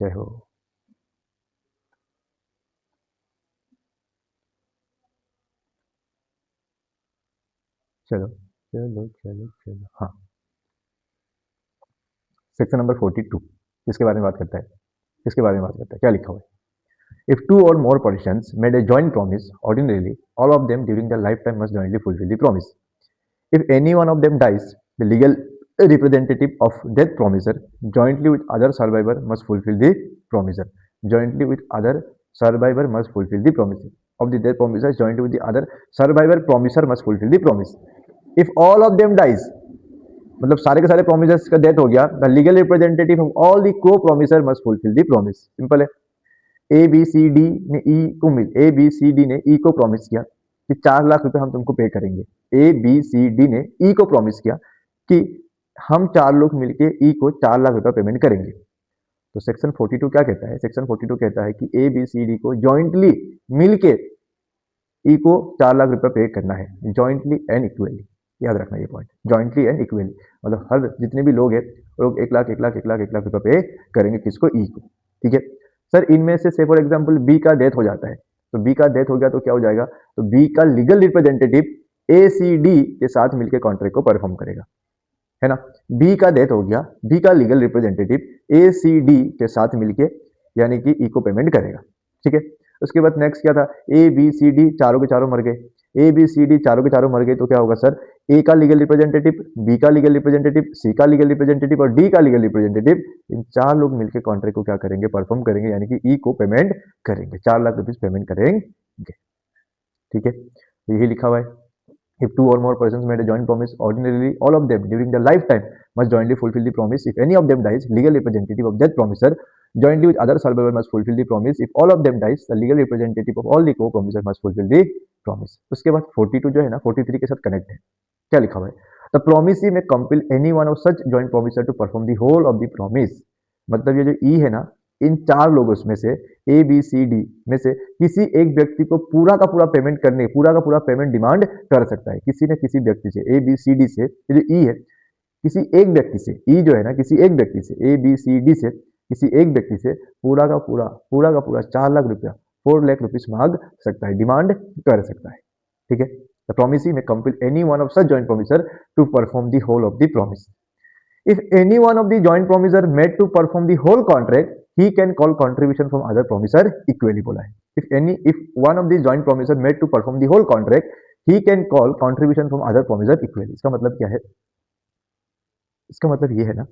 जय हो। चलो चलो चलो चलो, हाँ। सेक्शन नंबर 42 किसके बारे में बात करता है? किसके बारे में बात करता है? क्या लिखा हुआ है? If two or more persons made a joint promise, ordinarily, all of them during their lifetime must jointly fulfill the promise. If any one of them dies, the legal representative of death promiser, jointly with other survivor, must fulfill the promiser. Jointly with other survivor must fulfill the promise of the death promiser. Jointly with the other survivor promiser must fulfill the promise. If all of them dies, मतलब सारे के सारे प्रोमिसर्स का death हो गया, the legal representative of all the co promisor must fulfil the promise. Simple है। A B C D ने ई को मिल ए बी सी डी ने ई को प्रॉमिस किया कि 4 लाख रुपए हम तुमको पे करेंगे। ए बी सी डी ने ई को प्रॉमिस किया कि हम 4 लोग मिलके ई को 4 लाख रुपए पेमेंट करेंगे। तो सेक्शन 42 क्या कहता है? सेक्शन 42 कहता है कि ए बी सी डी को जॉइंटली मिलके ई को 4 लाख रुपए पे करना है, जॉइंटली एंड इक्वली। याद रखना ये पॉइंट, जॉइंटली एंड इक्वली, मतलब हर जितने भी लोग हैं वो लोग 1 लाख 1 लाख 1 लाख 1 लाख रुपए पे करेंगे। किसको? ई को। ठीक है सर, इनमें से फॉर एग्जाम्पल बी का डेथ हो जाता है, तो बी का डेथ हो गया तो क्या हो जाएगा? तो बी का लीगल रिप्रेजेंटेटिव ए सी डी के साथ मिलकर कॉन्ट्रैक्ट को परफॉर्म करेगा, है ना। बी का डेथ हो गया, बी का लीगल रिप्रेजेंटेटिव ए सी डी के साथ मिलके यानी कि ई को पेमेंट करेगा। ठीक है, उसके बाद नेक्स्ट क्या था? ए बी सी डी चारों के चारों मर गए, ए बी सी डी चारों के चारों मर गए तो क्या होगा सर? ए का लीगल रिप्रेजेंटेटिव, बी का लीगल रिप्रेजेंटेटिव, सी का लीगल रिप्रेजेंटेटिव और डी का लीगल रिप्रेजेंटेटिव, इन 4 लोग मिलकर कॉन्ट्रैक्ट को क्या करेंगे? परफॉर्म करेंगे, यानी कि ई को पेमेंट करेंगे, 4 लाख रुपीज पेमेंट करेंगे। ठीक है, यही लिखा हुआ है। If two or more persons made a joint promise, ordinarily all of them during their lifetime must jointly fulfill the promise. If any of them dies, legal representative of that promiser, jointly with other survivor, must fulfill the promise. If all of them dies, the legal representative of all the co-promiser must fulfill the promise. उसके बाद 42 जो है ना 43 के साथ connect है। क्या लिखा हुआ है? The promisee may compel any one of such joint promiser to perform the whole of the promise. मतलब ये जो ई है ना, इन 4 लोगों में से ए बी सी डी में से किसी एक व्यक्ति को पूरा का पूरा पेमेंट करने, पूरा का पूरा पेमेंट डिमांड कर सकता है। किसी न किसी व्यक्ति से, ए बी सी डी से, ये जो ई है, किसी एक व्यक्ति से, ई जो है ना, किसी एक व्यक्ति से, ए बी सी डी से किसी एक व्यक्ति से पूरा का पूरा 4 लाख रुपया, 4 लाख रुपीज मांग सकता है, डिमांड कर सकता है। ठीक है, the promisee may compel any one of such joint promiser to perform the whole of the promise. If any one of the joint promiser made to perform the whole contract, he can call contribution from other promiser equally बोला है। If one of the joint promiser made to perform the whole contract, he can call contribution from other promiser equally। इसका मतलब क्या है? इसका मतलब ये है ना,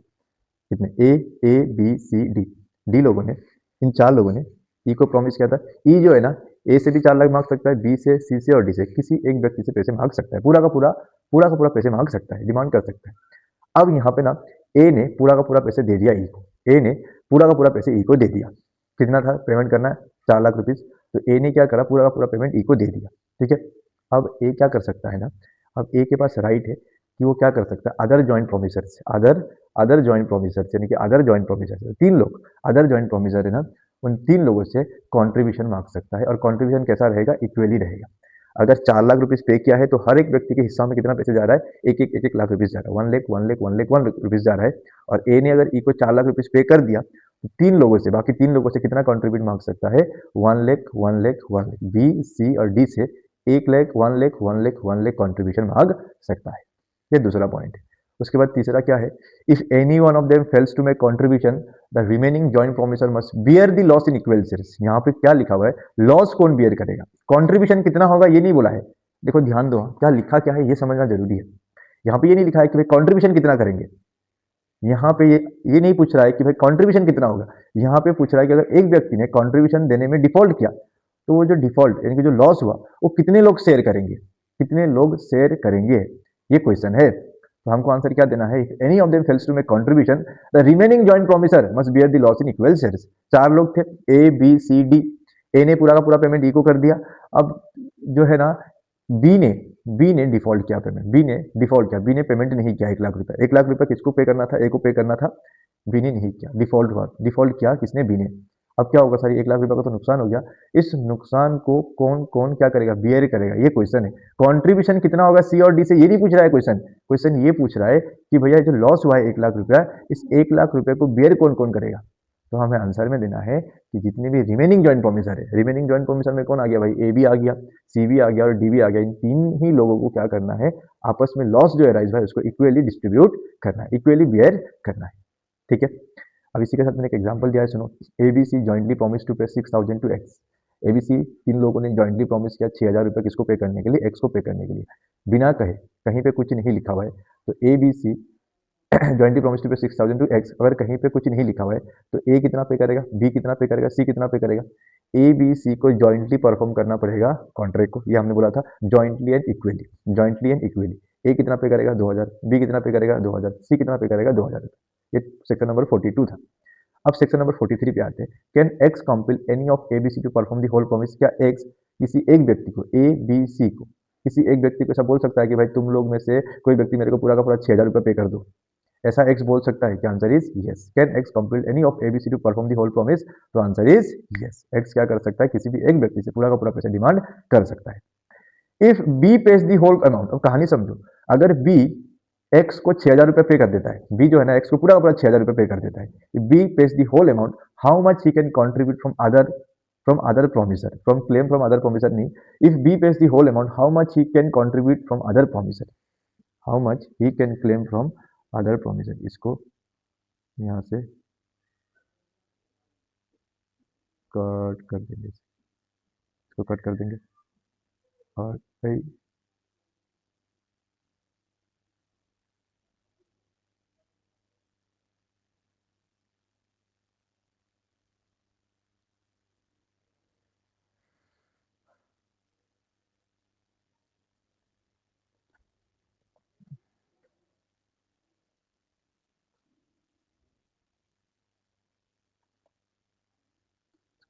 कितने A B C D, D लोगों ने, इन 4 लोगों ने ई को प्रॉमिस किया था। ई जो है ना, ए से भी 4 लाख मांग सकता है, बी से, सी से और डी से, किसी एक व्यक्ति से पैसे मांग सकता है, पूरा का पूरा पैसे मांग सकता है, डिमांड कर सकता है। अब यहाँ पे ना ए ने पूरा का पूरा पैसे दे दिया ई को, ए ने पूरा का पूरा पैसे ई को दे दिया। कितना था पेमेंट करना है? 4 लाख रुपीज। तो ए ने क्या करा? पूरा का पूरा पेमेंट ई को दे दिया। ठीक है, अब ए क्या कर सकता है ना, अब ए के पास राइट है कि वो क्या कर सकता है? अदर जॉइंट प्रोमिसर्स, अदर जॉइंट प्रोमिसर्स यानी कि अदर जॉइंट प्रोमिसर्स, 3 लोग अदर जॉइंट प्रोमिसर है ना, उन 3 लोगों से कॉन्ट्रीब्यूशन मांग सकता है। और कॉन्ट्रीब्यूशन कैसा रहेगा? इक्वली रहेगा। अगर 4 लाख रुपीज पे किया है तो हर एक व्यक्ति के हिस्सा में कितना पैसे जा रहा है? एक लाख रुपीज जा रहा है, 1 लाख रुपीज जा रहा है। और ए ने अगर ई को 4 लाख रुपीज पे कर दिया तो 3 लोगों से, बाकी 3 लोगों से कितना कॉन्ट्रीब्यूट मांग सकता है? 1 लाख। बी सी और डी से 1 लाख, 1 लाख कॉन्ट्रीब्यूशन मांग सकता है। ये दूसरा पॉइंट है। उसके बाद तीसरा क्या है? If any one of them fails to make contribution, the remaining joint promisor must bear the loss in equal shares. यहाँ पे क्या लिखा हुआ है? लॉस कौन बियर करेगा? कॉन्ट्रीब्यूशन कितना होगा ये नहीं बोला है। देखो ध्यान दो, क्या लिखा क्या है ये समझना जरूरी है। यहाँ पे ये नहीं लिखा है कि भाई कॉन्ट्रीब्यूशन कितना करेंगे, यहाँ पे ये नहीं पूछ रहा है कि भाई कॉन्ट्रीब्यूशन कितना होगा। यहाँ पे पूछ रहा है कि अगर एक व्यक्ति ने कॉन्ट्रीब्यूशन देने में डिफॉल्ट किया तो वो जो डिफॉल्ट यानी कि जो लॉस हुआ वो कितने लोग शेयर करेंगे, कितने लोग शेयर करेंगे, ये क्वेश्चन है। तो हमको आंसर क्या देना है? If any of them fails to make contribution, the remaining joint promisor must bear the loss in equal shares. 4 लोग थे, ए बी सी डी। ए ने पूरा का पूरा पेमेंट ई को कर दिया। अब जो है ना बी ने डिफॉल्ट किया पेमेंट, बी ने पेमेंट नहीं किया 1 लाख रुपए। 1 लाख रुपए किसको पे करना था? ए को पे करना था, बी ने नहीं किया, डिफॉल्ट हुआ। डिफॉल्ट किया किसने? बी ने। अब क्या होगा सर? 1 लाख रुपए का तो नुकसान हो गया। इस नुकसान को कौन कौन क्या करेगा? बियर करेगा, ये क्वेश्चन है। कॉन्ट्रीब्यूशन कितना होगा सी और डी से, ये नहीं पूछ रहा है क्वेश्चन ये पूछ रहा है कि भैया जो लॉस हुआ है 1 लाख रुपया, इस 1 लाख रुपए को बियर कौन कौन करेगा? तो हमें आंसर में देना है कि जितने भी रिमेनिंग जॉइंट प्रोमिसर है, रिमेनिंग जॉइंट प्रोमिसर में कौन आ गया भाई, ए भी आ गया, सी भी आ गया और डी भी आ गया। इन तीन ही लोगों को क्या करना है, आपस में लॉस जो अराइज हुआ है उसको इक्वली डिस्ट्रीब्यूट करना है, इक्वली बेयर करना है। ठीक है, अब इसी के साथ मैंने एक एग्जांपल दिया है, सुनो। एबीसी जॉइंटली प्रॉमिस टू पे 6,000 टू एक्स। एबीसी तीन लोगों ने जॉइंटली प्रॉमिस किया 6,000 रुपये किसको पे करने के लिए, एक्स को पे करने के लिए, बिना कहे, कहीं पे कुछ नहीं लिखा हुआ है। तो एबीसी जॉइंटली प्रॉमिस टू पे 6,000 टू एक्स, अगर कहीं पे कुछ नहीं लिखा हुआ है तो ए कितना पे करेगा, बी कितना पे करेगा, सी कितना पे करेगा। ए बी सी को जॉइंटली परफॉर्म करना पड़ेगा कॉन्ट्रैक्ट को, ये हमने बोला था jointly and equally, jointly and equally. A कितना पे करेगा 2,000, बी कितना पे करेगा 2,000, सी कितना पे करेगा 2,000। ये सेक्शन नंबर 42 था। अब सेक्शन नंबर 43 पे आते हैं। Can X compel any of A B C to perform the whole promise. क्या एक्स किसी एक व्यक्ति को, ए बी सी को, किसी एक व्यक्ति को ऐसा बोल सकता है कि भाई तुम लोग में से कोई व्यक्ति मेरे को पूरा का पूरा 6,000 रुपये पे कर दो, ऐसा एक्स बोल सकता है? क्या answer is yes. Can X compel any of A B C to perform the whole promise, तो आंसर इज यस। एक्स क्या कर सकता है, किसी भी एक व्यक्ति से पूरा का पूरा पैसा डिमांड कर सकता है। If B pays the whole amount, अब कहानी समझो, अगर बी एक्स को 6,000 रुपये पे कर देता है, बी जो है ना एक्स को पूरा का पूरा 6,000 रुपये पे कर देता है, B pays the whole amount, how much he can contribute from other promiser, from claim from other promiser नहीं, if B pays the whole amount, how much he can contribute from other promiser, how much he can claim from other promiser। इसको यहाँ से cut कर देंगे, इसको cut कर देंगे और भाई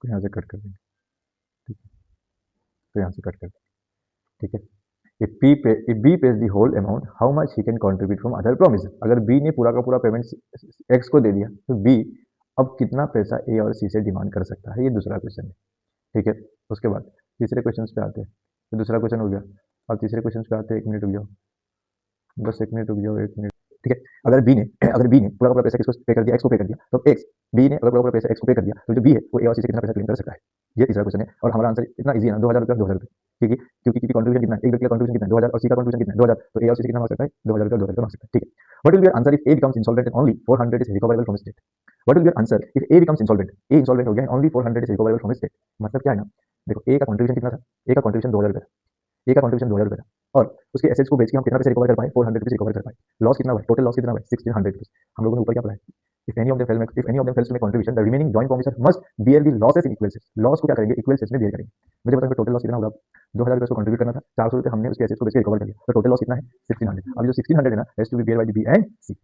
इसको यहाँ से कट कर देंगे, ठीक है, तो यहाँ से कट कर देंगे, ठीक है। if B pays the whole amount, how much he can contribute from other promises। अगर B ने पूरा का पूरा पेमेंट X को दे दिया तो B अब कितना पैसा A और C से डिमांड कर सकता है, ये दूसरा क्वेश्चन है, ठीक है। उसके बाद तीसरे क्वेश्चन पे आते हैं, तो दूसरा क्वेश्चन हो गया। अब तीसरे क्वेश्चन पे आते हैं, 1 मिनट रुक जाओ, बस 1 मिनट रुक जाओ, 1 मिनट, ठीक है। अगर बी ने पूरा पूरा पैसा किसको पे कर दिया, एक्स को पे कर दिया, तो एक्स, बी ने अगर पूरा पूरा पैसा एक्स को पे कर दिया तो जो बी है वो ए और सी से कितना पैसा क्लेम कर सकता है, ये तीसरा क्वेश्चन है। और हमारा आंसर इतना इजी है ना, 2,000 रुपये, 2,000 रुपये, क्योंकि क्योंकि कॉन्ट्रीब्यूशन कितना है, एक व्यक्ति का कॉन्ट्रीब्यूशन कितना है 2,000 और सी का कॉन्ट्रीब्यूशन कितना है 2,000, तो ए और सी से कितना मांग सकता है 2,000 रुपये, 2,000 रुपये मांग सकता है, ठीक है। What will be answer if A becomes insolvent and only 400 is recoverable from state. What will be answer if A becomes insolvent, A insolvent हो गया है, only 400 is recoverable from state. मतलब क्या है ना, देखो ए का कॉन्ट्रीब्यूशन कितना था, ए का कॉन्ट्रीब्यूशन 2,000 रुपये था, ए का कॉन्ट्रीब्यूशन 2,000 रुपये था, और उसके एसेट्स को बेच के हम कितना पैसे रिकवर कर पाए, 400 रुपीज रिकवर कर पाए। लॉस कितना हुआ, टोटल लॉस कितना हुआ, 1,600 रुपीज। हम लोगों ने ऊपर क्या पढ़ा है, if any of them fails to make contribution, the remaining joint promiser must bear the losses in equal shares। Loss को क्या करेंगे, इक्वल शेयर्स में बेयर करेंगे। मुझे पता है टोटल लॉस कितना होगा, 2,000 रुपये को कंट्रीब्यूट करना था, 400 रुपये हमने उसके एसेट्स को बेच के रिकवर कर लिया, तो टोटल लॉस कितना है 1,600। अब जो 1,600 है ना, has to be bear by B and C.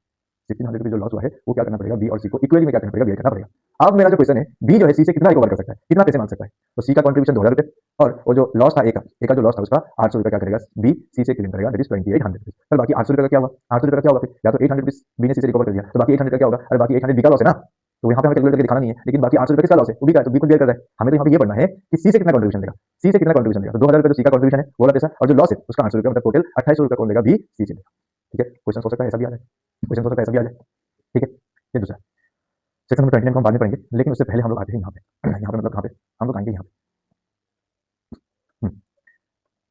1,600 रुपये जो लॉस हुआ है वो क्या करना पड़ेगा, बी और सी को इक्वली में क्या करना पड़ेगा, बेयर करना पड़ेगा। अब मेरा जो क्वेश्चन है, बी जो है सी से कितना रिकवर कर सकता है, कितना पैसे मांग सकता है, तो सी का कॉन्ट्रीब्यूशन 2,000 रुपये, और वो जो लॉस था ए का जो लॉस था उसका 800 रुपये क्या करेगा, बी सी से क्लेम करेगा, दैट इज 2,800 रुपीज। फिर बाकी 800 रुपये का क्या हुआ, 800 रुपये का क्या होगा, फिर या तो 800 रुपीज बी ने सी से रिकवर कर दिया, तो बाकी 800 का क्या होगा, अरे बाकी 800 बी का लॉस है ना, तो यहाँ पे हमें कैलकुलेट करके दिखाना नहीं है, लेकिन बाकी 800 रुपये किसका लॉस है, वो भी का है, तो बी को बेयर कर रहा है। हमें तो यहाँ पे ये पढ़ना है कि सी से कितना कंट्रीब्यूशन देगा, सी से कितना कंट्रीब्यूशन देगा, तो 2,000 रुपये तो सी का कंट्रीब्यूशन है, वो वाला पैसा, और जो लॉस है उसका 800 रुपये, मतलब टोटल 2,800 रुपये कौन देगा, बी सी से देगा, ठीक है। क्वेश्चन हो सकता है ऐसा भी आ जाए, क्वेश्चन हो सकता है ऐसा भी आ जाए, ठीक है। ये दूसरा सेक्शन नंबर 29 को हम बाद में पढ़ेंगे, लेकिन उससे पहले हम लोग आते हैं यहाँ पे, यहाँ पे मतलब कहाँ पे हम लोग आएंगे, यहाँ पे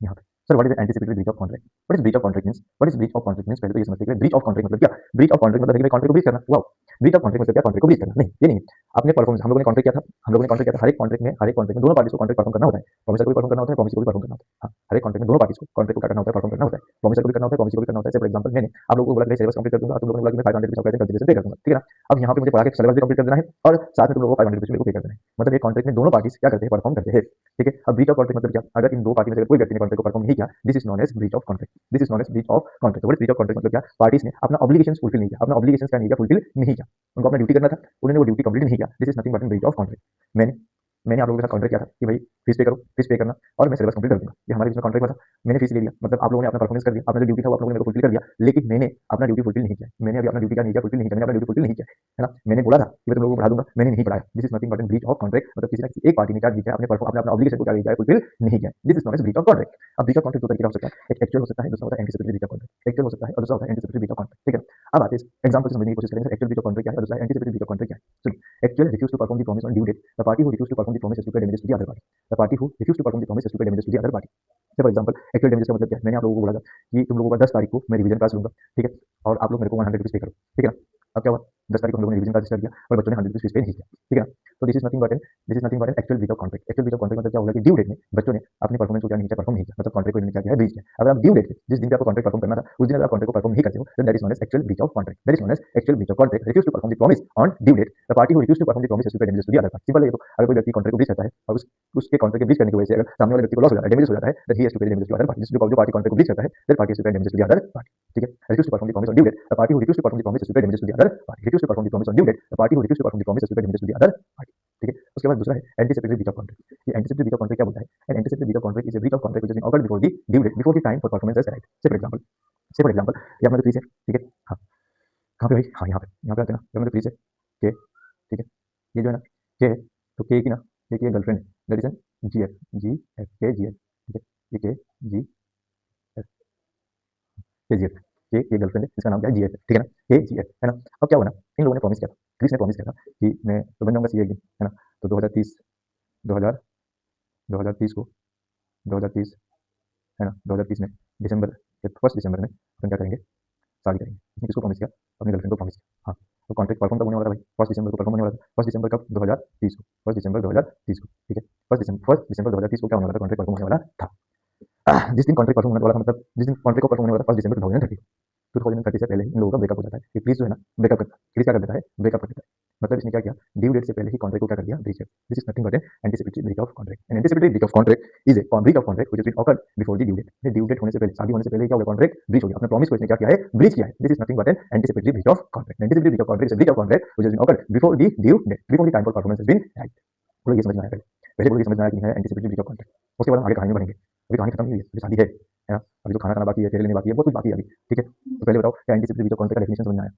यहाँ पे sir what is anticipated breach of contract. What is breach of contract means, what is breach of contract means, पहले तो ये समझते हैं ब्रीच ऑफ कॉन्ट्रैक्ट मतलब क्या। ब्रीच ऑफ कॉन्ट्रैक्ट मतलब है कि कॉन्ट्रैक्ट को ब्रीच करना, वाओ। ब्रीच ऑफ कॉन्ट्रैक्ट मतलब क्या, कॉन्ट्रैक्ट को ब्रीच करना, नहीं ये नहीं है। आपने परफॉर्मेंस, हम लोगों ने कॉन्ट्रैक्ट किया था, हम लोगों ने कॉन्ट्रैक्ट किया था, हर एक कॉन्ट्रैक्ट में दोनों पार्टीज को कॉन्ट्रैक्ट परफॉर्म करना होता है, प्रोमिसर को भी परफॉर्म करना होता है, प्रोमिसर को भी परफॉर्म करना होता है। हाँ, हर एक कॉन्ट्रैक्ट में दोनों पार्टीज को कॉन्ट्रैक्ट को क्या करना होता है, परफॉर्म करना होता है, प्रोमिसर को भी करना होता है, प्रोमिसर को भी करना होता है। फॉर एग्जांपल मैंने आप लोगों को बोला कि सिलेबस कंप्लीट कर दूंगा, तुम लोगों ने बोला कि मैं 500 रुपीस ऑफ कंसिडरेशन पे कर दूंगा, ठीक है ना। अब यहाँ पे मुझे पढ़ा के सिलेबस भी कंप्लीट कर देना है और साथ में तुम लोगों को 500 रुपीस मेरे को पे कर देना है, मतलब एक कॉन्ट्रैक्ट में दोनों पार्टीज क्या करते हैं, परफॉर्म करते हैं, ठीक है। अब ब्रीच ऑफ कॉन्ट्रैक्ट मतलब क्या, अगर इन दो पार्टी में से कोई व्यक्ति ने कॉन्ट्रैक्ट को परफॉर्म नहीं किया, this is known as breach of contract, this is known as breach of contract. What is breach of contract मतलब क्या, पार्टीज ने अपना ऑब्लिगेशंस फुलफिल नहीं किया, अपना ऑब्लिगेशंस क्या नहीं किया, फुलफिल नहीं किया, उनको अपना ड्यूटी करना था, उन्होंने वो ड्यूटी कंप्लीट नहीं किया, this is nothing but in breach of contract. मैंने आप लोगों के साथ कॉन्ट्रैक्ट किया था कि भाई फीस पे करो, फीस पे करना और मैं सिलेबस कंप्लीट कर दूंगा। ये हमारे बीच में कॉन्ट्रैक्ट हुआ था। मैंने फीस ले लिया, मतलब आप लोगों ने अपना परफॉर्मेंस कर दिया, अपना जो ड्यूटी था वो आप लोगों ने मेरे को फुलफिल कर दिया, लेकिन मैंने अपना ड्यूटी फुलफिल नहीं किया। मैंने अभी अपना ड्यूटी क्या नहीं किया, फुलफिल नहीं किया, मैंने अपना ड्यूटी फुलफिल नहीं किया, है ना। मैंने बोला था कि मैं तुम लोगों को पढ़ा दूंगा, मैंने नहीं पढ़ाया। This is nothing but an breach of contract, मतलब किसी ना किसी एक पार्टी ने क्या किया है, अपने अपना ऑब्लिगेशन को क्या किया है, फुलफिल नहीं किया। This is not as breach of contract. अब ब्रीच ऑफ कॉन्ट्रैक्ट दो तरीके का हो सकता है, एक एक्चुअल हो सकता है, दूसरा होता है anticipatory breach of contract. Actual हो सकता है और दूसरा होता है एंटीसिपेटरी ब्रीच ऑफ कॉन्ट्रैक्ट, ठीक है। अब आते हैं एग्जांपल से समझने की कोशिश करेंगे, एक्चुअल ब्रीच ऑफ कॉन्ट्रैक्ट क्या है और दूसरा एंटीसिपेटरी ब्रीच ऑफ कॉन्ट्रैक्ट क्या है। सुनो, actual refuse to perform the promise on due date, the party who refuse to perform the promise has to pay damages to the other party. The party who refuse to perform the promise has to pay damages to the other party. For example actual damages का मतलब क्या है, मैंने आप लोगों को बोला था कि तुम लोगों का 10 तारीख को मैं रिवीजन क्लास लूंगा, ठीक है, और आप लोग मेरे को 100 रुपीज पे करो, ठीक है ना। अब क्या हुआ, 10 तारीख को हम लोगों ने रिवीजन क्लास स्टार्ट किया और बच्चों ने 100 रुपीज फीस पे नहीं किया, ठीक है ना। तो this is nothing but an actual breach of contract. Actual breach of contract मतलब क्या होगा कि ड्यू डेट में बच्चों ने अपने परफॉर्मेंस को क्या नहीं किया, परफॉर्म नहीं किया, मतलब कॉन्ट्रैक्ट को इन्होंने क्या किया है, ब्रीच किया। अगर आप ड्यू डेट पे जिस दिन पे आपको कॉन्ट्रैक्ट परफॉर्म करना था उस दिन अगर आप कॉन्ट्रैक्ट को परफॉर्म नहीं करते हो, then that is known as actual breach of contract. That is known as actual breach of contract. Refuse to perform the promise on due date, the party who refuse to perform the promise has to pay damages to the other party. Simple है ये तो। अगर कोई व्यक्ति contract को breach करता है और उसके कॉन्ट्रैक्ट के ब्रीच करने की वजह से अगर सामने वाले व्यक्ति को लॉस हो जाता है, डैमेजेस हो जाता है, then he has to pay damages to other party. जो पार्टी कॉन्ट्रैक्ट को ब्रीच करता है, that party has to pay damages to the other party, ठीक है। Refuse to perform the promise on due date, the party who refuse to perform the promise has to pay damages to the other party. Refuse to perform the promise on due date, the party who refuse to perform the promise has to pay damages to the other party, ठीक है। उसके बाद दूसरा है anticipatory breach of contract. ये anticipatory breach of contract क्या बोलता है, an anticipatory breach of contract is a breach of contract which has been occurred before the due date, before the time for performance has arrived. Say for example ये अपना जो please है, ठीक है, हाँ कहाँ पे भाई, हाँ यहाँ पे आते हैं ना, ये अपना जो प्लीज है के, ठीक है, ये जो है ना के है, तो के की ना, के की गर्लफ्रेंड है, that is an G F के जी एफ, ठीक है, ये के जी एफ के जी एफ, के की गर्लफ्रेंड है, इसका नाम क्या है, जी एफ, ठीक है ना, के जी एफ, है ना। अब क्या हुआ ना, इन लोगों ने प्रॉमिस किया था, क्रिस ने प्रॉमिस किया था कि मैं तो बन जाऊंगा सीए एक दिन, है ना। तो 2030 2000 2030 को 2030, है ना, 2030 में दिसंबर के फर्स्ट दिसंबर में अपन क्या करेंगे, शादी करेंगे। इसने किसको प्रॉमिस किया, अपनी गर्लफ्रेंड को प्रॉमिस किया, हाँ। तो कॉन्ट्रैक्ट परफॉर्म कब होने वाला था भाई, फर्स्ट दिसंबर को परफॉर्म होने वाला था। फर्स्ट दिसंबर कब, 2030 को, फर्स्ट दिसंबर 2030 को, ठीक है। फर्स्ट दिसंबर 2030 को क्या होने वाला था, कॉन्ट्रैक्ट परफॉर्म होने वाला था। जिस दिन कॉन्ट्रैक्ट परफॉर्म होने वाला था, मतलब जिस दिन कॉन्ट्रैक्ट को परफॉर्म होने वाला था, फर्स्ट दिसंबर 2030 से पहले इन लोगों का ब्रेकअप हो जाता है। ये प्लीज जो है ना ब्रेकअप करता है, प्लीज क्या कर देता है, ब्रेकअप कर देता है। मतलब इसने क्या किया, ड्यू डेट से पहले ही कॉन्ट्रैक्ट को क्या कर दिया, breach. This is nothing but an anticipatory breach of contract. An anticipatory breach of contract is a breach of contract which has been occurred before the due date. ये due date होने से पहले, शादी होने से पहले क्या हो गया, कॉन्ट्रैक्ट ब्रीच हो गया, अपने प्रॉमिस को इसने क्या किया है, ब्रीच किया है। This is nothing but an anticipatory breach of contract. Anticipatory breach of contract is a breach of contract which has been occurred before the due date, before the time for performance has been right. बोलो ये समझ में आया, पहले बोलो ये समझ में आया कि नहीं है एंटीसिपेटरी ब्रीच ऑफ कॉन्ट्रैक्ट। उसके बाद हम आगे कहानी में बढ़ेंगे। अभी कहानी खत्म नहीं हुई है, अभी शादी है ना। अभी तो खाना खाना बाकी है, फेरे लेने बाकी है, बहुत कुछ बाकी है अभी, ठीक है। तो पहले बताओ क्या एंटीसिपेटरी ब्रीच ऑफ कॉन्ट्रैक्ट का डेफिनेशन समझ में आया,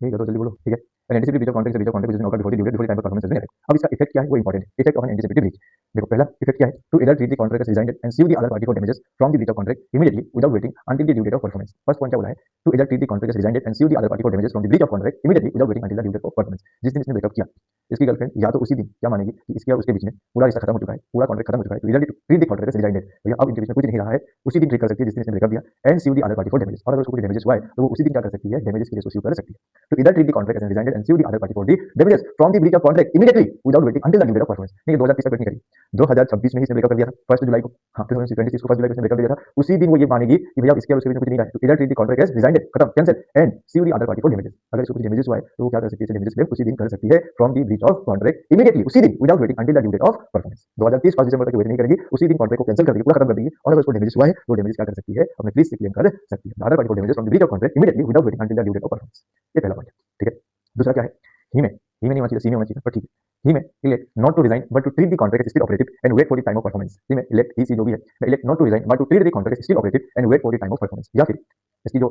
ठीक है, तो जल्दी बोलो, ठीक है। Anticipatory breach of contract is a breach of contract which is occurred before the due date, before the time for performance has been right. अब इसका इफेक्ट क्या है, वो इंपॉर्टेंट है। Effect of an anticipatory breach, देखो पहला effect क्या है, to either treat the contract as rescinded and sue the other party for damages from the breach of contract immediately without waiting until the due date of performance। First point क्या बोला है, to either treat the contract as rescinded and sue the other party for damages from the breach of contract immediately without waiting until the due date of performance। जिस दिन इसने breakup किया, इसकी girlfriend या तो उसी दिन क्या मानेगी कि इसके और उसके बीच में पूरा रिश्ता खत्म हो चुका है, पूरा कॉन्ट्रैक्ट खत्म हो चुका है, तो either treat the contract as rescinded, तो अब इनके बीच में कुछ नहीं रहा है, उसी दिन ट्रीट कर सकती है जिस दिन इसने ब्रेकअप दिया, and sue the other party for damages। और अगर उसको कुछ डैमेजेस हुआ है तो वो उसी दिन क्या कर सकती है, डैमेजेस के लिए सू कर सकती है। तो either treat the contract as rescinded and sue the other party for the damages from the breach of contract immediately without waiting until the due date of performance। नहीं 2030 तक वेट नहीं करी, 2026 में ही इसने ब्रेकअप कर दिया था, फर्स्ट जुलाई को, हाँ 2026 को फर्स्ट जुलाई को इसने ब्रेकअप दिया था, उसी दिन वो ये मानेगी कि भैया इसके और उसके बीच में कुछ नहीं रहा है, तो either treat the contract as rescinded, खत्म, cancel, and sue the other party for damages। अगर इसको कुछ डैमेजेस हुआ है तो वो क्या कर सकती है, डैमेजेस क्लेम उसी दिन कर सकती है from the breach of contract immediately, उसी दिन without waiting until the due date of performance. 2030 first दिसंबर तक वेट नहीं करेगी, उसी दिन कॉन्ट्रैक्ट को कैंसिल कर देगी, पूरा खत्म कर देगी, और अगर उसको डैमेजेस हुआ है तो डैमेजेस क्या कर सकती है, अपने प्लीज से क्लेम कर सकती है। अदर पार्टी को damages from the breach of contract immediately without waiting until the due date of performance. ये पहला पॉइंट, ठीक है। दूसरा क्या है, ही में नहीं होना चाहिए, सी में होना चाहिए, पर ठीक है। He may elect not to resign but to treat the contract as still operative and wait for the time of performance. He may elect he she जो भी है, elect not to resign but to treat the contract as still operative and wait for the time of performance. या फिर इसकी जो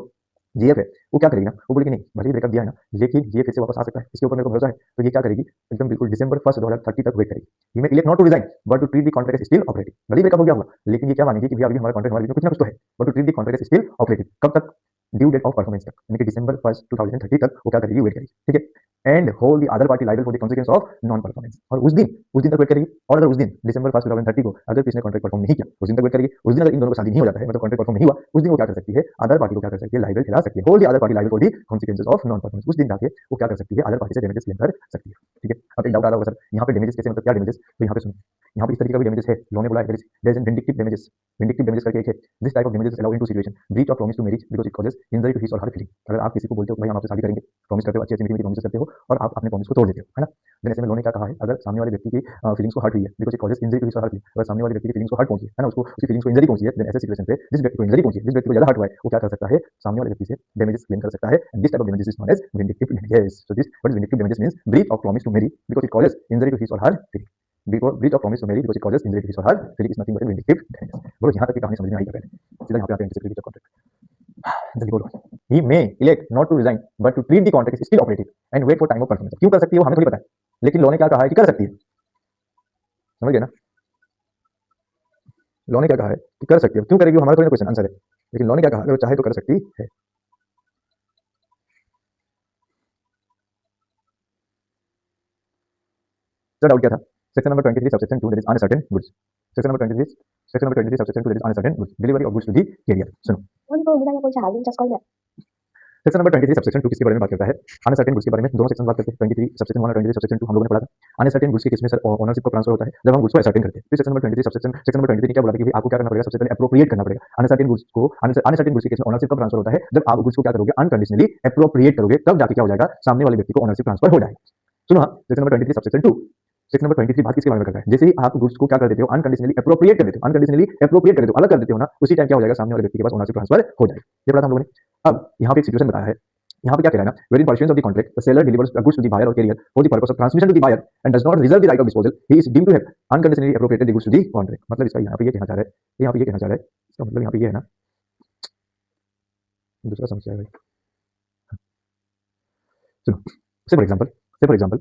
GF है वो क्या करेगी ना, वो बोलेगी नहीं भले ही ब्रेकअप दिया है ना, लेकिन ये फिर से वापस आ सकता है, इसके ऊपर मेरे को भरोसा है, तो ये क्या करेगी, एकदम बिल्कुल दिसंबर 1 2030 तक वेट करेगी। ये में elect not to resign but to treat the contract as still operative. भले ही ब्रेकअप हो गया होगा, लेकिन ये क्या मानेगी कि भैया अभी हमारा कॉन्ट्रैक्ट हमारे बीच में कुछ ना कुछ तो है, but to treat the contract as still operative. कब तक, ड्यू डेट ऑफ परफॉर्मेंस तक, यानी कि दिसंबर 1 2030 तक वो क्या करेगी, वेट करेगी, ठीक है। And hold the other party liable for the consequence of non performance. और उस दिन तक वेट करेगी, और अगर उस दिन दिसंबर 1 2030 को अगर किसी ने कॉन्ट्रैक्ट परफॉर्म नहीं किया, उस दिन तक वेट करेगी। उस दिन अगर इन दोनों को शादी नहीं हो जाता है, मतलब कॉन्ट्रैक्ट परफॉर्म नहीं हुआ, उस दिन वो क्या कर सकती है, अदर पार्टी को क्या कर सकती है, लायबल खिला सकती है, hold the other party liable for the consequences of non performance. उस दिन जाके वो क्या कर सकती है, अदर पार्टी से डैमेजेस क्लेम कर सकती है, ठीक है। अब एक डाउट आ रहा होगा सर यहाँ पे डैमेजेस कैसे, मतलब क्या डैमेजेस, तो यहाँ पे सुनो, यहाँ पे इस तरीके का भी डैमेजेस है, लॉ ने बोला है there is vindictive damages, vindictive damages करके एक है। This type of damages allow in to situation breach of promise to marriage because it causes injury to his और हर फीलिंग। अगर आप किसी को बोलते हो भाई हम आपसे शादी करेंगे, प्रॉमिस करते हो, अच्छी अच्छी मीठी मीठी प्रॉमिस करते हो, और आप अपने प्रॉमिस को तोड़ देते हो, है ना। देन ऐसे में लॉ ने क्या कहा है, अगर सामने वाले व्यक्ति की फीलिंग्स को हर्ट हुई है because it causes injury to his और हर फीलिंग, अगर सामने वाले व्यक्ति की फीलिंग्स को हर्ट पहुंची है ना, उसको उसकी फीलिंग्स को इंजरी पहुंची है, देन ऐसे सिचुएशन पे जिस व्यक्ति को इंजरी पहुंची है, जिस व्यक्ति को ज्यादा हर्ट हुआ है, वो क्या कर सकता है, सामने वाले व्यक्ति से डैमेजेस क्लेम कर सकता है। And this type of damages is known as vindictive damages. So this what is vindictive damages means breach of promise to marry because it causes injury to his और her feeling. Breach of promise to marry because it causes injury for her really is nothing but vindictive vengeance. ब्रो यहाँ तक की कहानी समझ में आई क्या पहले? सीधा यहाँ पे आते हैं ब्रीच ऑफ कॉन्ट्रैक्ट। जल्दी बोलो। He may elect not to resign but to treat the contract is still operative and wait for time of performance. क्यों कर सकती है वो हमें थोड़ी पता है, लेकिन लॉ ने क्या कहा है कि कर सकती है। समझ गए ना? लॉ ने क्या कहा है कि कर सकती है। क्यों करेगी वो हमारा थोड़ी ना क्वेश्चन आंसर है, लेकिन लॉ ने क्या कहा, अगर वो चाहे तो कर सकती है। तो डाउट क्या था? Section number 23 subsection 2 that is uncertain goods. Section number 23 subsection 2 that is uncertain goods, delivery of goods to the carrier. सुनो, उनको बिना कोई charging just call section number 23 subsection 2 किसके बारे में बात करता है? अनसर्टेन गुड्स के बारे में। दोनों सेक्शन बात करते हैं, 23 सबसेक्शन 1 और 23 सबसेक्शन 2 हम लोगों ने पढ़ा था। अनसर्टेन गुड्स के केस में सर ओनरशिप का ट्रांसफर होता है जब हम गुड्स को असर्टेन करते हैं। फिर सेक्शन नंबर 23 सेक्शन नंबर 23 ने क्या बोला कि आपको क्या करना पड़ेगा? सबसे पहले एप्रोप्रिएट करना पड़ेगा। अनसर्टेन गुड्स के केस में ओनरशिप का ट्रांसफर होता है जब आप गुड्स को क्या करोगे? अनकंडीशनली एप्रोप्रिएट करोगे, तब जाके क्या हो जाएगा? सामने वाले व्यक्ति को ओनरशिप ट्रांसफर हो जाएगा। सुनो हाँ, section number 23 subsection 2, section number 23 बात किसके बारे में करता है? जैसे ही आप गुड्स को क्या कर देते हो? अनकंडीशनली एप्रोप्रिएट कर देते हो, अनकंडीशनली एप्रोप्रिएट कर देते हो, अलग कर देते हो ना, उसी टाइम क्या हो जाएगा? सामने वाले व्यक्ति के पास ओनरशिप ट्रांसफर हो जाएगा। ये पढ़ा था हम लोगों ने। अब यहाँ पे एक सिचुएशन बताया है, यहाँ पे क्या कह रहा है ना, where in pursuance of the contract the seller delivers the goods to the buyer और carrier for the purpose of transmission to the buyer and does not reserve the right of disposal, he is deemed to have unconditionally appropriated the goods to the contract. मतलब इसका यहाँ पे ये कहना चाह रहा है, यहाँ पे ये कहना चाह रहा है, इसका मतलब यहाँ पे ये है ना, दूसरा समस्या है भाई। सुनो, से फॉर एग्जांपल से फॉर एग्जांपल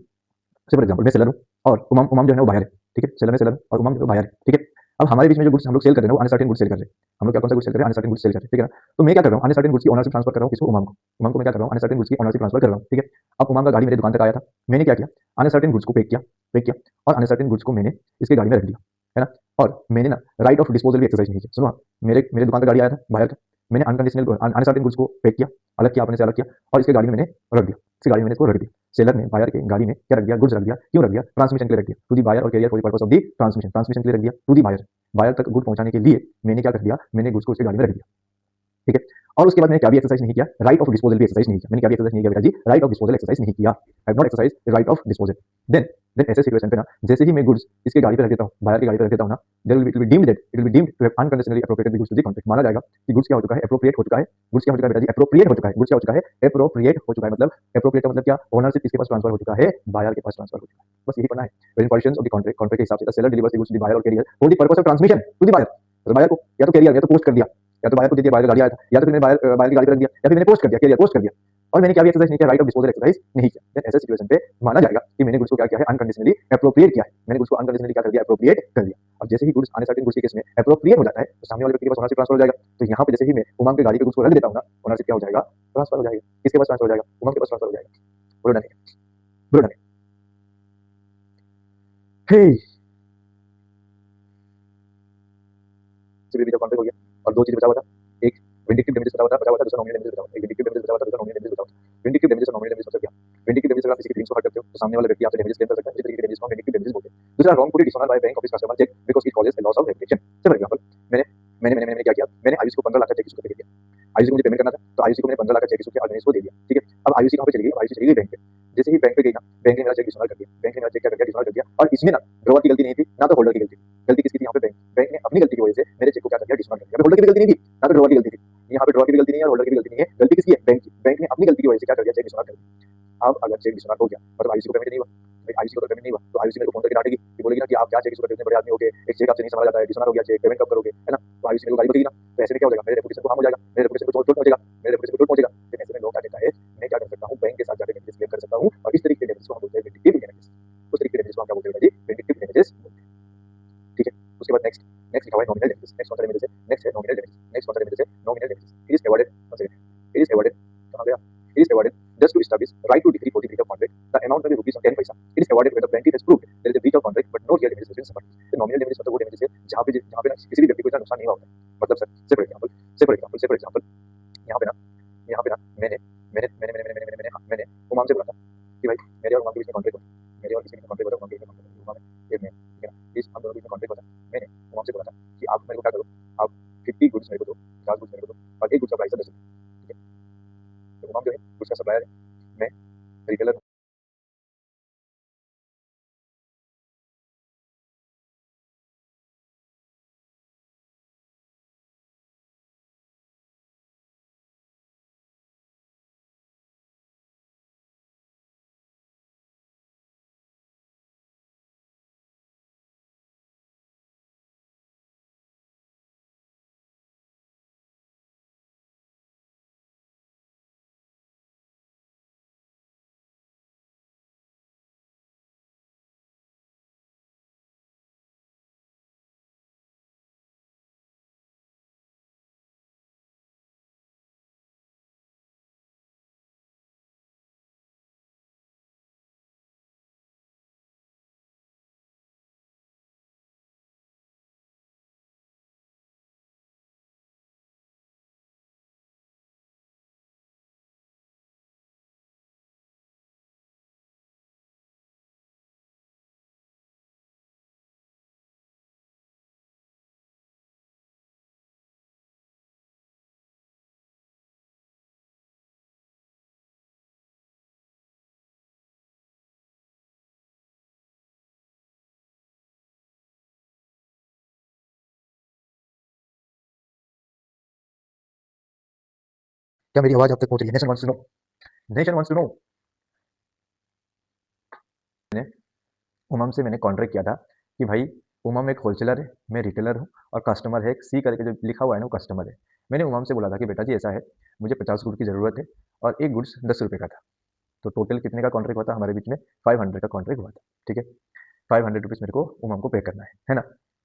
से फॉर एग्जांपल मैं सेलर हूँ और उमाम उमाम जो है ना वो बायर है, ठीक है? सेलर में सेलर और उमाम जो है बायर है, ठीक है? अब हमारे बीच में जो गुड्स हम लोग सेल कर रहे हैं वो अनसर्टेन गुड्स सेल कर रहे हैं। हम लोग क्या कौन सा गुड्स सेल कर रहे हैं? अनसर्टेन गुड्स सेल कर रहे हैं, ठीक है ना? तो मैं क्या कर रहा हूँ? अनसर्टेन गुड्स की ओनरशिप ट्रांसफर कर रहा हूँ किसको? उमाम को। उमाम को मैं क्या कर रहा हूँ? अनसर्टेन गुड्स की ओनरशिप ट्रांसफर कर रहा हूँ, ठीक है? अब उमाम का गाड़ी मेरे दुकान तक आया था, मैंने क्या किया? अनसर्टेन गुड्स को पैक किया और अनसर्टेन गुड्स को मैंने इसके गाड़ी में रख दिया, है ना? और मैंने ना राइट ऑफ डिस्पोजल भी एक्सरसाइज नहीं की। सुनो, मेरे मेरे दुकान तक गाड़ी आया था, बाहर था, मैंने अनकंडीशनल अनसर्टेन गुड्स को पैक किया, अलग किया, अपने से अलग किया और इसके गाड़ी में मैंने रख दिया, इसकी गाड़ी में मैंने इसको रख दिया। सेलर ने बायर के गाड़ी में क्या रख दिया? गुड्स रख दिया। क्यों रख दिया? ट्रांसमिशन के लिए रख दिया टू दी बायर और carrier for the purpose of the transmission के लिए रख दिया टू दी बायर। बायर तक गुड पहुंचाने के लिए मैंने क्या कर दिया? मैंने गुड्स को उसकी गाड़ी में रख दिया, ठीक है? और उसके बाद मैंने क्या भी एक्सरसाइज नहीं किया? राइट ऑफ डिस्पोजल भी एक्सरसाइज नहीं किया। मैंने क्या भी एक्सरसाइज नहीं किया बेटा जी? राइट ऑफ डिस्पोजल एक्सरसाइज नहीं किया। I have not exercise right of disposal. Then then ऐसे सिचुएशन पे ना, जैसे ही मैं गुड्स इसके गाड़ी पे रख देता हूँ, बायर की गाड़ी पे रख देता हूँ ना, there will be deemed that it will be deemed to have unconditionally appropriated the goods to the contract. माना जाएगा कि गुड्स क्या हो चुका है? एप्रोप्रिएट हो चुका है। गुड्स क्या हो चुका है बेटा जी? एप्रोप्रिएट हो चुका है। गुड्स क्या हो चुका है? एप्रोप्रिएट हो चुका है। मतलब एप्रोप्रिएट का मतलब क्या? ओनरशिप किसके पास ट्रांसफर हो चुका है? बायर के पास ट्रांसफर हो चुका है। बस यही पढ़ना है। When portions of the contract contract के हिसाब से the seller delivers the goods to the buyer और carrier for the purpose of transmission to the buyer. तो बायर को या तो कैरियर या तो पोस्ट कर दिया, या तो बायर को दे दिया, बायर का गाड़ी आया था, या तो फिर मैंने बायर की गाड़ी पे रख दिया, या फिर मैंने पोस्ट कर दिया, कैरियर पोस्ट कर दिया और मैंने क्या भी एक्सरसाइज नहीं किया? राइट ऑफ डिस्पोजल एक्सरसाइज नहीं किया। देन ऐसे सिचुएशन पे माना जाएगा कि मैंने गुड्स को क्या किया है? अनकंडीशनली एप्रोप्रिएट किया है। मैंने गुड्स को अनकंडीशनली क्या कर दिया? एप्रोप्रिएट कर दिया। अब जैसे ही गुड्स अनसर्टेन गुड्स के केस में एप्रोप्रिएट हो जाता है तो सामने वाले व्यक्ति के पास ओनरशिप ट्रांसफर हो जाएगा। तो यहाँ पे जैसे ही मैं उमंग की गाड़ी पे गुड्स को रख देता हूँ ना, ओनरशिप क्या हो जाएगा? ट्रांसफर हो जाएगा। किसके पास ट्रांसफर हो जाएगा? उमंग के पास ट्रांसफर हो जाएगा। बोलो डन है? बोलो डन है? हे जब कॉन्ट्रैक्ट हो गया और दो चीज बचा हुआ था, एक विंडिक्टिव डैमेजेस बचा हुआ था, दूसरा नॉमिनल डैमेजेस बचा हुआ था। एक विंडिक्टिव डैमेजेस बचा हुआ था, दूसरा नॉमिनल डैमेजेस बचा हुआ था। विंडिक्टिव डैमेजेस और नॉमिनल डैमेजेस मतलब क्या? विंडिक्टिव डैमेजेस अगर आप किसी की फीलिंग्स को हर्ट करते हो तो सामने वाला व्यक्ति आपसे डैमेजेस क्लेम कर सकता है, इसी तरीके के डैमेजेस को विंडिक्टिव डैमेजेस बोलते हैं। दूसरा wrongfully dishonour by bank of his customer cheque because it causes a loss of reputation. For example मैंने मैंने क्या किया? मैंने आयुष को 15 लाख का चेक इशू करके दिया। आयुष को मुझे पेमेंट करना था तो आयुष को मैंने 15 लाख का चेक इशू किया और मैंने इसको दे दिया, ठीक है? अब आयुष कहाँ पे चली गई? आयुष चली गई बैंक पे। जैसे ही बैंक पे गई ना, बैंक ने मेरा चेक डिसऑनर कर दिया। बैंक ने मेरा चेक क्या कर दिया? डिसऑनर कर दिया। और इसमें ना ड्रॉवर की गलती नहीं थी, ना तो होल्डर की गलती थी। गलती किसकी थी यहाँ पे? बैंक ने अपनी गलती की वजह से मेरे चेक को क्या कर दिया? डिसऑनर कर दिया। होल्डर की भी गलती नहीं थी, ना तो ड्रॉवर की गलती थी। यहाँ पे ड्रॉवर की भी गलती नहीं है और होल्डर की भी गलती नहीं है। गलती किसकी है? बैंक की। बैंक ने अपनी गलती की वजह से क्या कर दिया? चेक डिसऑनर कर दिया। अब अगर चेक डिसऑनर हो गया मतलब आयुष को पेमेंट नहीं हुआ, आयुष को पेमेंट नहीं हुआ तो आयुष मेरे को फोन करके डांटेगी कि बोलेगी ना कि आप क्या चेक इशू करते हो? इतने बड़े आदमी हो गए, एक चेक आपसे नहीं संभाला जाता है, डिसऑनर हो गया चेक, पेमेंट कब करोगे? है ना? तो आयुष मेरे को गाली बकेगी ना, तो ऐसे में क्या हो जाएगा? मेरे रेपुटेशन को हार्म हो जाएगा, मेरे रेपुटेशन को चोट पहुंचेगा, मेरे रेपुटेशन को चोट पहुंचेगा। तो ऐसे में लोग क्या कहता है, मैं क्या कर सकता हूँ? बैंक के साथ जाकर डैमेजेस क्लेम कर सकता हूँ और इस तरीके के डैमेजेस को हम बोलते हैं विंडिक्टिव डैमेजेस। उस तरीके के डैमेजेस को हम क्या बोलते हैं जी? विंडिक्टिव डैमेजेस, ठीक है? उसके बाद नेक्स्ट नेक्स्ट लिखा हुआ है नॉमिनल डैमेजेस। नेक्स्ट कौन सा डैमेजेस है? नेक्स्ट है नॉमिनल डैमेजेस। नेक्स्ट कौन सा डैमेजेस है? Nominal damages. It is awarded, one second, it is awarded, कहां गया? It is awarded just to establish right to decree for the breach of contract. The amount may be rupees 10 paisa. It is awarded when the plaintiff has proved there is a breach of contract but no real damages has been suffered. तो nominal damages मतलब वो damages है जहाँ पे ना किसी भी व्यक्ति को इतना नुकसान नहीं हुआ होता है। मतलब सर से फॉर एग्जांपल यहाँ पे ना मैंने मैंने मैंने मैंने मैंने मैंने मैंने हाँ, मैंने उमाम से बोला था कि भाई मेरे और उमाम के बीच में कॉन्ट्रैक्ट होता है, मेरे और किसी के कॉन्ट्रैक्ट होता है, उमाम के बीच में कॉन्ट्रैक्ट होता है, उमाम एक मैं, ठीक है ना? इस हम दोनों के बीच में कॉन्ट्रैक्ट होता है। मैंने उमाम से बोला था कि आप मेरे को क्या करो, आप 50 गुड्स मेरे को दो, 50 गुड्स मेरे को दो और एक गुड्स का प्राइस है 10 रुपये, ठीक है? तो उमाम जो है गुड्स का सप्लायर है, मैं रिटेलर क्या मेरी आवाज अब तक पहुंच रही है? Nation wants to know, nation wants to know. Um से मैंने कॉन्ट्रैक्ट किया था कि भाई उमम एक होलसेलर है, मैं रिटेलर हूँ, और कस्टमर है एक सी करके जो लिखा हुआ है ना, वो कस्टमर है। मैंने उमम से बोला था कि बेटा जी ऐसा है, मुझे 50 गुड़ की ज़रूरत है और एक गुड्स 10 रुपये का था। तो टोटल कितने का कॉन्ट्रैक्ट हुआ था हमारे बीच में? 500 का कॉन्ट्रैक्ट हुआ था, ठीक है। 500 रुपीज़ मेरे को उमम को पे करना है ना।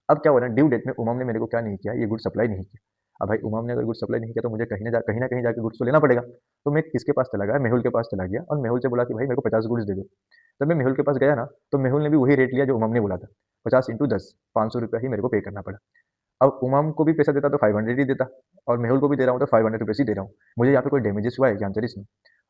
अब क्या हुआ ना, ड्यू डेट में उमम ने मेरे को क्या नहीं किया, ये गुड सप्लाई नहीं किया। अब भाई उमम ने अगर गुड सप्लाई नहीं किया तो मुझे कहीं ना कहीं जाके गुड्स तो लेना पड़ेगा। तो मैं किसके पास चला गया? मेहुल के पास चला गया और मेहुल से बोला कि भाई मेरे को 50 गुड्स दे दो। जब मैं मेहुल के पास गया ना, तो मेहुल ने भी वही रेट लिया जो उमम ने बोला था, 50 × 10, 500 रुपया ही मेरे को पे करना पड़ा। अब उमम को भी पैसा देता तो 500 ही देता, और मेहुल को भी दे रहा हूँ तो 500 रुपीज़ ही दे रहा हूँ। मुझे यहाँ पे कोई डैमेजेस हुआ है क्या? Answer is no.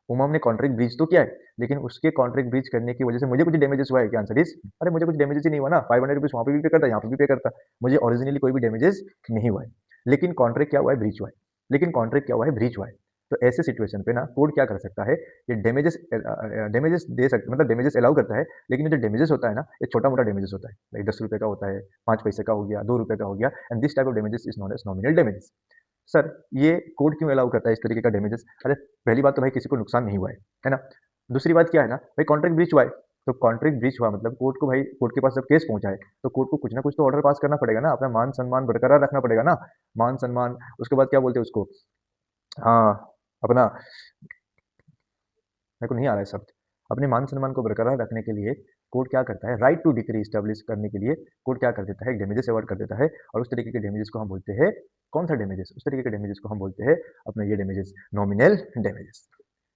उमम ने कॉन्ट्रैक्ट ब्रीच तो किया है, लेकिन उसके कॉन्ट्रैक्ट ब्रीच करने की वजह से मुझे कुछ डैमेजेस हुआ है क्या? आंसर इज अरे मुझे कुछ डैमेजेस ही नहीं हुआ ना, 500 रुपीज़ वहाँ पे भी पे करता, यहाँ पे भी पे करता। मुझे ओरिजिनली कोई भी डैमेजेस नहीं हुआ है, लेकिन कॉन्ट्रैक्ट क्या हुआ है? ब्रीच हुआ है। लेकिन कॉन्ट्रैक्ट क्या हुआ है? ब्रीच हुआ है। तो ऐसे सिचुएशन पे ना कोड क्या कर सकता है, ये डैमेजेस डैमेजेस दे सकता, मतलब डैमेजेस अलाउ करता है, लेकिन ये जो डैमेजेस होता है ना, ये छोटा मोटा डैमेजेस होता है, लाइक 10 रुपये का होता है, 5 पैसे का हो गया, 2 रुपये का हो गया, and this type of damages is known as nominal damages. Sir ये कोड क्यों अलाउ करता है इस तरीके का डैमेजेस? अरे पहली बात तो भाई किसी को नुकसान नहीं हुआ है ना। दूसरी बात क्या है ना भाई, कॉन्ट्रैक्ट ब्रीच हुआ है। तो कॉन्ट्रैक्ट ब्रीच हुआ मतलब कोर्ट को, भाई कोर्ट के पास जब केस पहुंचा है तो कोर्ट को कुछ ना कुछ तो ऑर्डर पास करना पड़ेगा ना, अपना मान सम्मान बरकरार रखना पड़ेगा ना। मान सम्मान, उसके बाद क्या बोलते हैं उसको, हाँ, अपना, मेरे को नहीं आ रहा है शब्द, अपने मान सम्मान को बरकरार रखने के लिए कोर्ट क्या करता है, राइट टू डिक्री स्टैब्लिश करने के लिए कोर्ट क्या कर देता है, डैमेजेस अवार्ड कर देता है। और उस तरीके के डैमेजेस को हम बोलते हैं, कौन सा डैमेजेस? उस तरीके के डैमेजेस को हम बोलते हैं अपने ये damages, nominal damages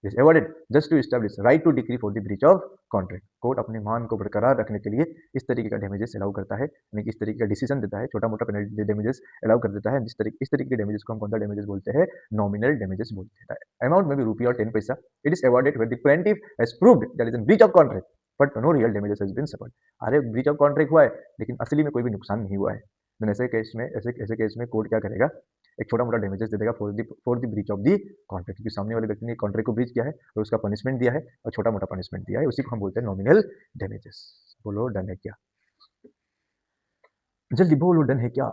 is awarded just to establish right to decree for the breach of contract. Court अपने मान को बरकरार रखने के लिए इस तरीके का डैमेजेस अलाउ करता है, यानी कि इस तरीके का डिसीजन देता है, छोटा मोटा पेनल्टी डैमेजेस अलाउ कर देता है। इस तरीके के डैमेजेस को हम कौन सा डैमेजेस बोलते हैं? नॉमिनल डैमेजेस बोलते हैं। अमाउंट में भी रुपया और 10 पैसा। It is awarded when the plaintiff has proved that is in breach of contract but no real damages has been suffered. अरे ब्रीच ऑफ कॉन्ट्रैक्ट हुआ है, लेकिन असली में कोई भी नुकसान नहीं हुआ है। तो ऐसे केस में कोर्ट क्या करेगा, एक छोटा मोटा डैमेजेस दे देगा for the breach of the contract, क्योंकि सामने वाले व्यक्ति ने कॉन्ट्रैक्ट को ब्रीच किया है और उसका पनिशमेंट दिया है, और छोटा मोटा पनिशमेंट दिया है, उसी को हम बोलते हैं नॉमिनल डैमेजेस। बोलो डन है क्या? जल्दी बोलो डन है क्या?